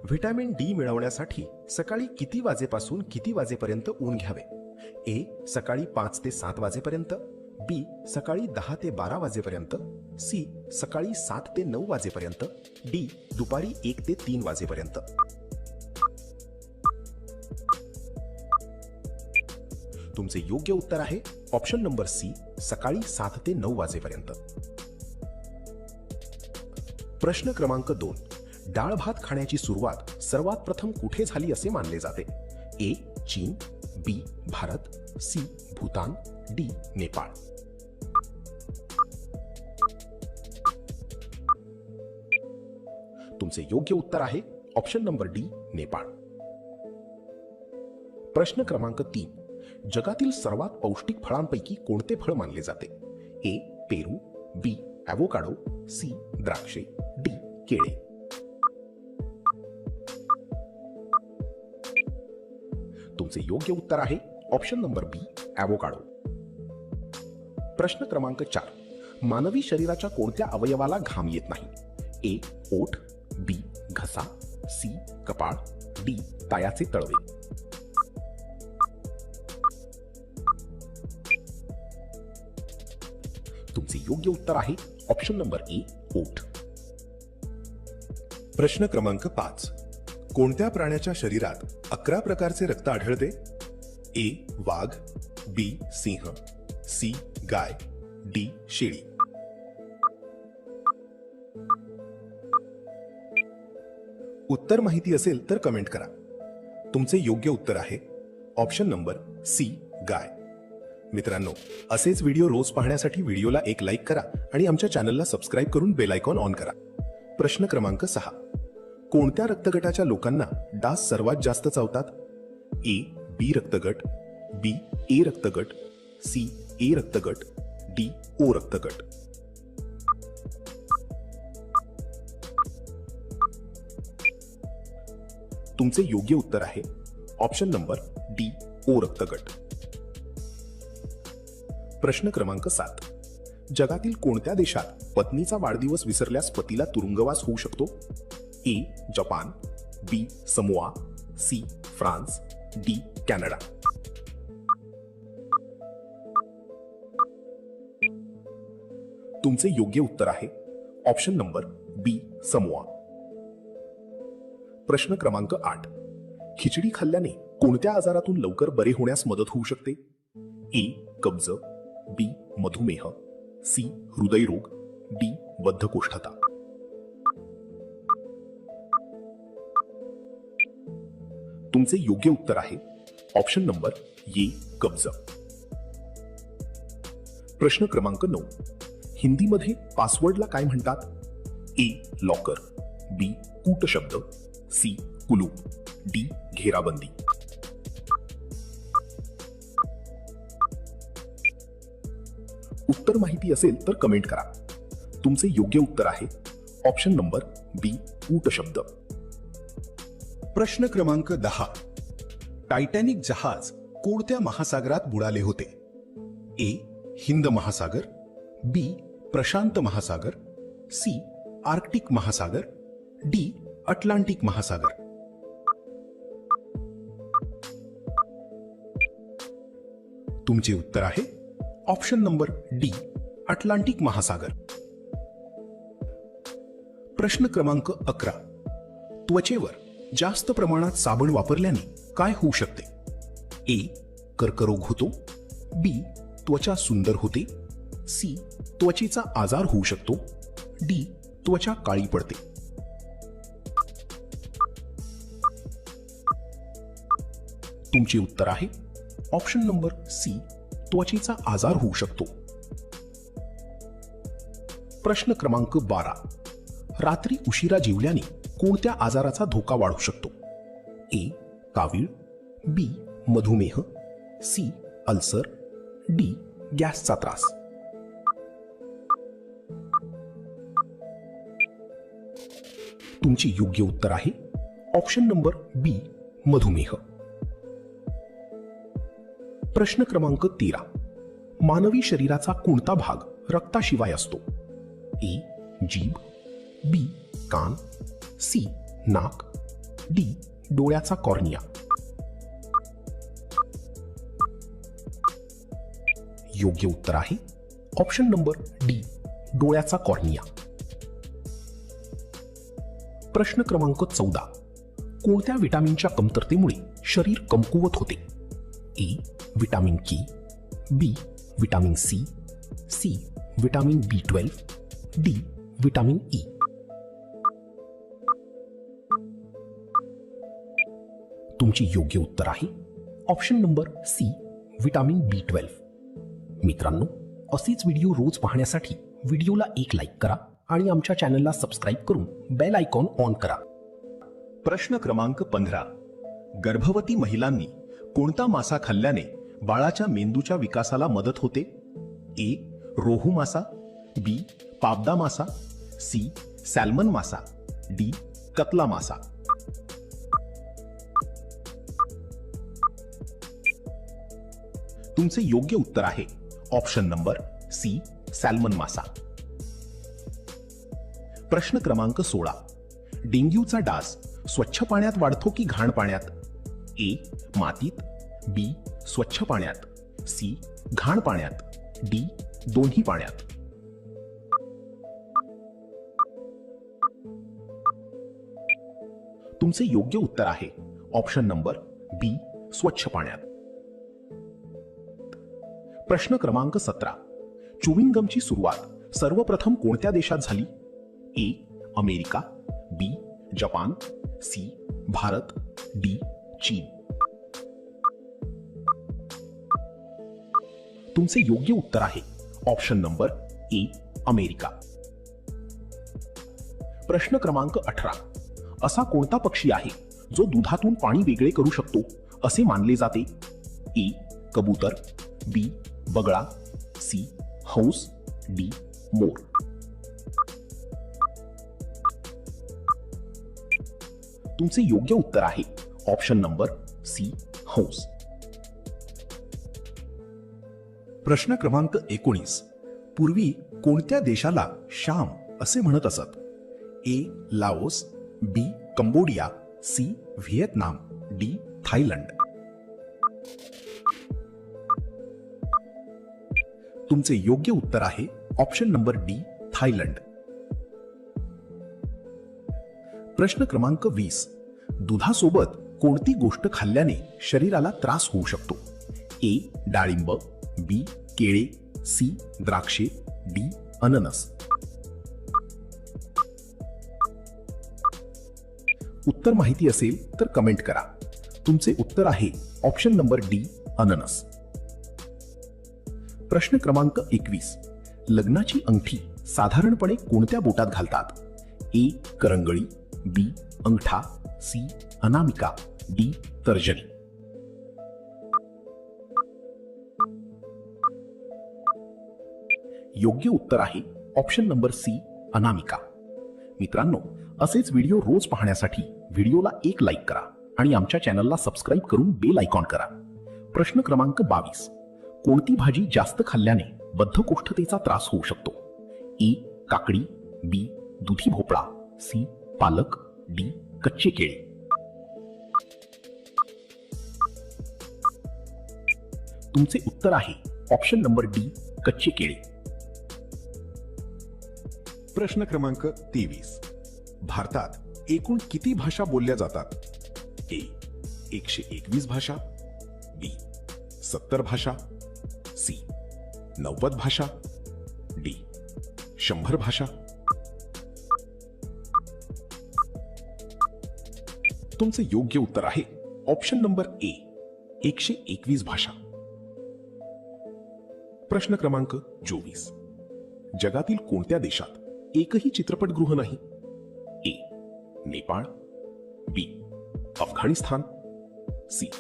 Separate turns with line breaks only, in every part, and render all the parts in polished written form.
Vitamin D मिळवण्यासाठी सकाळी किती वाजेपासून किती वाजेपर्यंत ऊन घ्यावे? ए. सकाळी 5 ते 7 वाजेपर्यंत, बी. सकाळी 10 ते 12 वाजेपर्यंत, सी. सकाळी 7 ते 9 वाजेपर्यंत, डी. दुपारी 1 ते 3 वाजेपर्यंत. तुमचे योग्य उत्तर आहे ऑप्शन नंबर सी, सकाळी 7 ते 9 वाजेपर्यंत. प्रश्न क्रमांक 2. डाळ भात खाण्याची सुरुवात सर्वात प्रथम कुठे झाली असे मानले जाते? ए. चीन, बी. भारत, सी. भूतान, डी. नेपाळ. तुमचे योग्य उत्तर आहे ऑप्शन नंबर डी, नेपाळ. प्रश्न क्रमांक 3. जगातील सर्वात पौष्टिक फळांपैकी कोणते फळ मानले जाते? ए. पेरू, बी. ॲव्होकाडो, सी. द्राक्षे, डी. केळे. तुमचे योग्य उत्तर आहे ऑप्शन नंबर बी, ॲव्होकाडो. प्रश्न क्रमांक 4. मानवी शरीराच्या कोणत्या अवयवाला घाम येत नाही? ए. ओठ, बी. घसा, सी. कपाळ, डी. पायाचे तळवे. तुमचे योग्य उत्तर आहे ऑप्शन नंबर ए, ओठ.
प्रश्न क्रमांक 5. कोणत्या प्राण्याच्या शरीरात 11 प्रकारचे रक्त आढळते? ए. वाघ, बी. सिंह, सी. गाय, डी. शेळी. उत्तर माहिती असेल तर कमेंट करा. तुमचे योग्य उत्तर आहे ऑप्शन नंबर सी, गाय. मित्रांनो, असेच व्हिडिओ रोज पाहण्यासाठी व्हिडिओला एक लाईक करा आणि आमच्या चॅनलला सबस्क्राईब करून बेल आयकॉन ऑन करा. प्रश्न क्रमांक 6. कोणत्या रक्तगटाच्या लोकांना डास सर्वात जास्त चावतात? ए. बी रक्तगट, बी. ए रक्तगट, सी. ए रक्तगट, डी. ओ रक्तगट. तुमचे योग्य उत्तर आहे ऑप्शन नंबर डी, ओ रक्तगट. प्रश्न क्रमांक 7. जगातील कोणत्या देशात पत्नीचा वाढदिवस विसरल्यास पतीला तुरुंगवास होऊ शकतो? A. Japan, B. Samoa, C. France, D. Canada. तुमचे योग्य उत्तर आहे ऑप्शन नंबर बी, समोआ. प्रश्न क्रमांक 8. खिचडी खाल्ल्याने कोणत्या आजारातून लवकर बरे होण्यास मदत होऊ शकते? ए. कब्ज, बी. मधुमेह, सी. हृदयरोग, डी. बद्धकोष्ठता. तुमचे योग्य उत्तर आहे ऑप्शन नंबर ए. कब्ज. प्रश्न क्रमांक 9. हिंदीमध्ये पासवर्डला काय म्हणतात? ए. लॉकर, बी. कूट शब्द, सी. कुलूप, डी. घेराबंदी. उत्तर माहिती असेल तर कमेंट करा. तुमचे योग्य उत्तर आहे ऑप्शन नंबर बी. कूट शब्द.
प्रश्न क्रमांक 10. टायटॅनिक जहाज कोणत्या महासागरात बुडाले होते? ए. हिंद महासागर, बी. प्रशांत महासागर, सी. आर्क्टिक महासागर, डी. अटलांटिक महासागर. तुमचे उत्तर आहे ऑप्शन नंबर डी. अटलांटिक महासागर. प्रश्न क्रमांक 11. त्वचेवर जास्त प्रमाणात साबण वापरल्याने काय होऊ शकते? ए. कर्करोग होतो, बी. त्वचा सुंदर होते, सी. त्वचेचा आजार होऊ शकतो, डी. त्वचा काळी पडते. तुमचे उत्तर आहे ऑप्शन नंबर सी. त्वचेचा आजार होऊ शकतो. प्रश्न क्रमांक 12. रात्री उशिरा जेवल्याने कोणत्या आजाराचा धोका वाढू शकतो? ए. कावीळ, बी. मधुमेह, सी. Ulcer, D. गॅसचा त्रास. तुमचे योग्य उत्तर आहे ऑप्शन नंबर बी. मधुमेह. प्रश्न क्रमांक 13. मानवी शरीराचा कोणता भाग रक्ताशिवाय असतो? ए. जीभ, बी. कान, सी. नाक, डी डोळ्याचा कॉर्निया? योग्य उत्तर आहे ऑप्शन नंबर डी डोळ्याचा कॉर्निया. प्रश्न क्रमांक 14. कोणत्या विटामिनच्या कमतरतेमुळे शरीर कमकुवत होते? A vitamin K, B vitamin C, C vitamin B12, D vitamin E. तुमचे योग्य उत्तर आहे option number C vitamin B12. मित्रांनो, असेच व्हिडिओ रोज पाहण्यासाठी व्हिडिओला एक लाईक करा आणि आमच्या चॅनलला सबस्क्राईब करून बेल आयकॉन ऑन करा.
प्रश्न क्रमांक 15. गर्भवती महिलांनी कोणता मासा खाल्ल्याने बाळाच्या मेंदूच्या विकासाला मदत होते? ए रोहू मासा, बी पाबदा मासा, सी सॅल्मन मासा, डी कतला मासा. तुमचे योग्य उत्तर आहे ऑप्शन नंबर सी सॅल्मन मासा. प्रश्न क्रमांक 16. डेंग्यूचा डास स्वच्छ पाण्यात वाढतो की घाण पाण्यात? ए मातीत, बी स्वच्छ पाण्यात, सी घाण पाण्यात, डी दोन्ही पाण्यात. तुमचे योग्य उत्तर आहे ऑप्शन नंबर बी स्वच्छ पाण्यात. प्रश्न क्रमांक 17. च्युइंग गमची सुरुवात सर्वप्रथम कोणत्या देशात झाली? A America, B Japan, C Bharat, D चीन. तुमचे योग्य उत्तर आहे ऑप्शन नंबर ए अमेरिका. प्रश्न क्रमांक 18. असा कोणता पक्षी आहे जो दुधातून पाणी वेगळे करू शकतो असे मानले जाते? ए कबूतर, बी बगळा, सी हंस, डी मोर. तुमचे योग्य उत्तर आहे ऑप्शन नंबर सी हंस.
प्रश्न क्रमांक 19. पूर्वी कोणत्या देशाला शाम असे म्हणत असत? A Laos, B Cambodia, C Vietnam, D Thailand. तुमचे योग्य उत्तर आहे ऑप्शन नंबर डी थायलंड. प्रश्न क्रमांक 20. दुधासोबत कोणती गोष्ट खाल्ल्याने शरीराला त्रास होऊ शकतो? ए डाळिंब, बी केळे, सी द्राक्षे, डी अननस. उत्तर माहिती असेल तर कमेंट करा. तुमचे उत्तर आहे ऑप्शन नंबर डी अननस. प्रश्न क्रमांक 21. लग्नाची अंगठी साधारणपणे कोणत्या बोटात घालतात? ए करंगळी, बी अंगठा, सी अनामिका, डी तर्जनी. योग्य उत्तर आहे ऑप्शन नंबर सी अनामिका. मित्रांनो, असेच व्हिडिओ रोज पाहण्यासाठी व्हिडिओला एक लाईक करा आणि आमच्या चॅनलला सबस्क्राईब करून बेल आयकॉन करा. प्रश्न क्रमांक 22. कोणती भाजी जास्त खाल्ल्याने बद्धकोष्ठतेचा त्रास होऊ शकतो? ए काकडी, बी दुधी भोपळा, सी पालक, डी कच्चे केळे. तुमचे उत्तर आहे ऑप्शन नंबर डी कच्चे केळे.
प्रश्न क्रमांक 23. भारतात एकूण किती भाषा बोलल्या जातात? ए 121 भाषा, बी 70 भाषा, सी 90 भाषा, डी 100 भाषा. तुमचे योग्य उत्तर आहे ऑप्शन नंबर ए 121 भाषा. प्रश्न क्रमांक 24. जगातील कोणत्या देशात एकही चित्रपटगृह नाही? A Nepal, B Afghanistan, C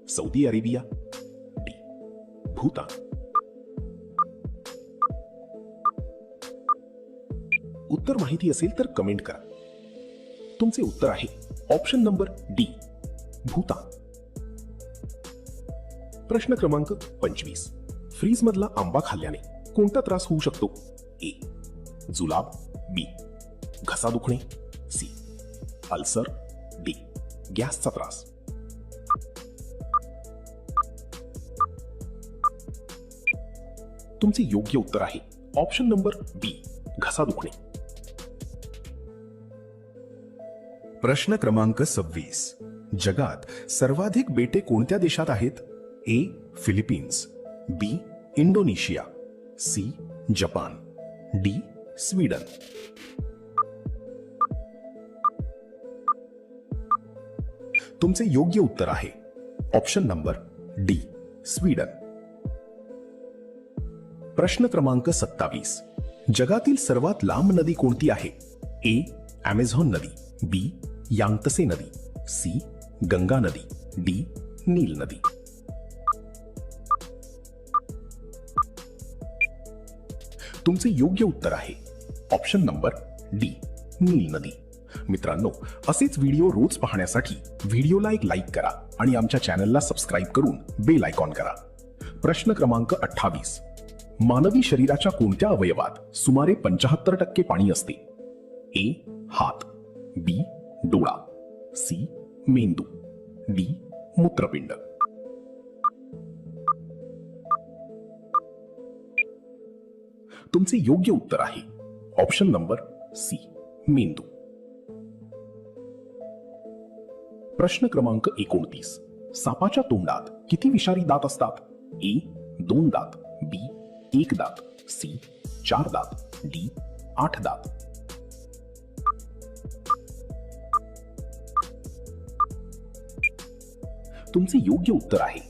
Saudi Arabia, D Bhutan. उत्तर माहिती असेल तर कमेंट करा. तुमचे उत्तर आहे ऑप्शन नंबर डी भूतान. प्रश्न क्रमांक 25. फ्रीज मधला आंबा खाल्ल्याने कोणता त्रास होऊ शकतो? ए जुलाब, बी घसा दुखणे, सी अल्सर, डी
गॅसचा त्रास. तुमचे योग्य उत्तर आहे ऑप्शन नंबर बी, घसा दुखणे.
प्रश्न क्रमांक 26. जगात सर्वाधिक बेटे कोणत्या देशात आहेत? A Philippines, B Indonesia, C Japan, D Sweden. तुमचे योग्य उत्तर आहे ऑप्शन नंबर डी, स्वीडन. प्रश्न क्रमांक 27. जगातील सर्वात लांब नदी कोणती आहे? ए ॲमेझॉन नदी, बी यांगत्से नदी, सी गंगा नदी, डी नील नदी. तुमचे योग्य उत्तर आहे ऑप्शन नंबर डी, नील नदी. मित्रांनो, असेच व्हिडिओ रोज पाहण्यासाठी व्हिडिओला एक लाईक करा आणि आमच्या चॅनलला सबस्क्राईब करून बेल आयकॉन करा. प्रश्न क्रमांक 28. मानवी शरीराच्या कोणत्या अवयवात सुमारे 75% पाणी असते? ए हात, बी डोळा, सी मेंदू, डी मूत्रपिंड. तुमचे योग्य उत्तर आहे ऑप्शन नंबर सी, मेंदू. प्रश्न क्रमांक 29. सापाच्या तोंडात किती विषारी दात असतात? ए 2 दात, बी 1 दात, सी 4 दात, डी 8 दात. तुमचे योग्य उत्तर आहे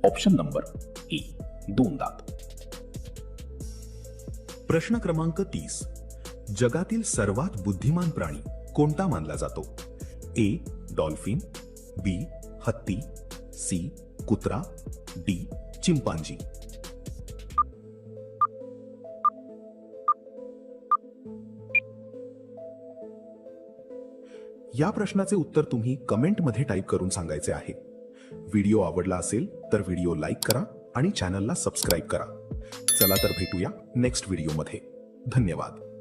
ऑप्शन नंबर ए, 2 दात. प्रश्न क्रमांक 30. जगातील सर्वात बुद्धिमान प्राणी कोणता मानला जातो? ए डॉल्फिन, बी हत्ती, सी कुत्रा, डी चिंपांजी. या प्रश्नाचे उत्तर तुम्ही कमेंटमध्ये टाईप करून सांगायचे आहे. व्हिडिओ आवडला असेल तर व्हिडिओ लाईक करा आणि चॅनलला सबस्क्राईब करा. चला तर भेटूया नेक्स्ट व्हिडिओमध्ये. धन्यवाद.